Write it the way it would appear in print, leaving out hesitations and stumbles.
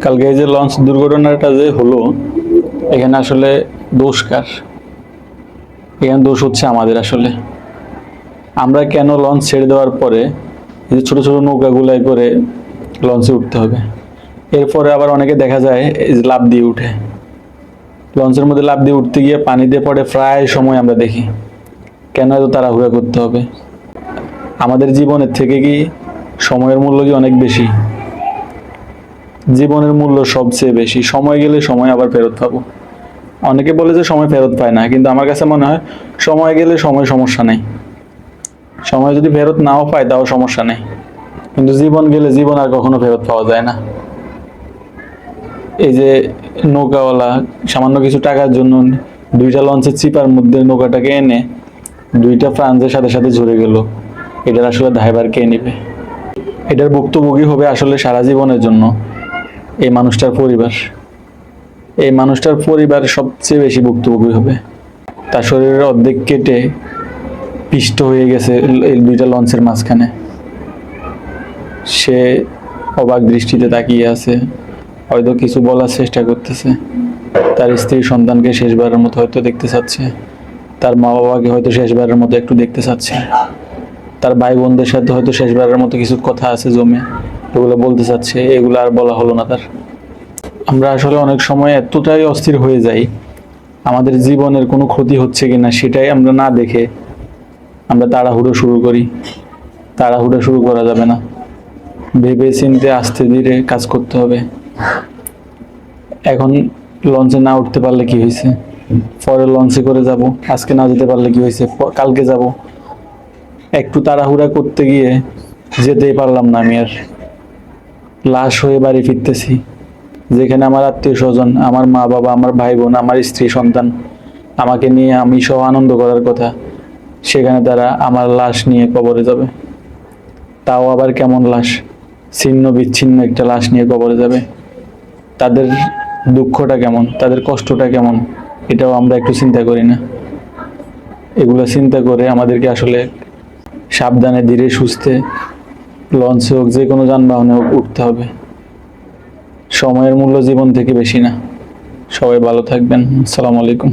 কালকে এই যে লঞ্চ দুর্ঘটনাটা যে হলো, এখানে আসলে দোষ কার? এখানে দোষ হচ্ছে আমাদের। আসলে আমরা কেন লঞ্চ ছেড়ে দেওয়ার পরে এই যে ছোট ছোট নৌকাগুলাই করে লঞ্চে উঠতে হবে? এরপরে আবার অনেকে দেখা যায় এই যে লাফ দিয়ে উঠে, লঞ্চের মধ্যে লাফ দিয়ে উঠতে গিয়ে পানি দিয়ে পড়ে প্রায় সময় আমরা দেখি। কেন এত তাড়াহুড়া করতে হবে? আমাদের জীবনের থেকে কি সময়ের মূল্য কি অনেক বেশি? জীবনের মূল্য সবচেয়ে বেশি। সময় গেলে সময় আবার ফেরত পাবো। অনেকে বলে যে সময় ফেরত পায় না, কিন্তু আমার কাছে মনে হয় সময় গেলে সময় সমস্যা নেই, সময় যদি ফেরত নাও পায় তাও সমস্যা নেই, কিন্তু জীবন গেলে জীবন আর কখনো ফেরত পাওয়া যায় না। এই যে নৌকাওয়ালা সামান্য কিছু টাকার জন্য দুইটা লঞ্চের চিপার মধ্যে নৌকাটাকে এনে দুইটা ফ্রান্সের সাথে সাথে ঝরে গেল, এটার আসলে দায়ভার কে নিবে? এটার ভুক্তভোগী হবে আসলে সারা জীবনের জন্য এই মানুষটার পরিবার। এই মানুষটার পরিবার সবচেয়ে বেশি ভুক্তভোগী হবে। তার শরীরের অর্ধেক কেটে পিষ্ট হয়ে গেছে এই দুইটা লঞ্চের মাঝখানে। সে অবাক দৃষ্টিতে তাকিয়ে আছে, হয়তো কিছু বলার চেষ্টা করতেছে। তার স্ত্রী সন্তানকে শেষবারের মতো হয়তো দেখতে চাচ্ছে, তার মা বাবাকে হয়তো শেষবারের মতো একটু দেখতে চাচ্ছে, তার ভাই বোনদের সাথে হয়তো শেষবারের মতো কিছু কথা আছে জমে, এগুলো বলতে চাচ্ছে। এগুলো আর বলা হলো না তার। আমরা আসলে অনেক সময় এতটাই অস্থির হয়ে যাই, আমাদের জীবনের কোনো ক্ষতি হচ্ছে কিনা সেটাই আমরা না দেখে আমরা তাড়াহুড়ো শুরু করি। তাড়াহুড়ো শুরু করা যাবে না, ভেবে চিন্তে আস্তে ধীরে কাজ করতে হবে। এখন লঞ্চে না উঠতে পারলে কি হয়েছে? পরে লঞ্চে করে যাব। আজকে না যেতে পারলে কি হয়েছে? কালকে যাব। একটু তাড়াহুড়া করতে গিয়ে যেতেই পারলাম না। আমি আর লাশ হয়ে বাড়ি ফিরতেছি, যেখানে আমার আত্মীয় স্বজন, আমার মা বাবা, আমার ভাই বোন, আমার স্ত্রী সন্তান আমাকে নিয়ে আমি সহ আনন্দ করার কথা, সেখানে তারা আমার লাশ নিয়ে কবরে যাবে। তাও আবার কেমন লাশ? ছিন্ন বিচ্ছিন্ন একটা লাশ নিয়ে কবরে যাবে। তাদের দুঃখটা কেমন, তাদের কষ্টটা কেমন, এটাও আমরা একটু চিন্তা করি না। এগুলো চিন্তা করে আমাদেরকে আসলে সাবধানে ধীরে সুস্থে লঞ্চে হোক, যে কোনো যানবাহনে হোক উঠতে হবে। সময়ের মূল্য জীবন থেকে বেশি না। সবাই ভালো থাকবেন। আসসালামু আলাইকুম।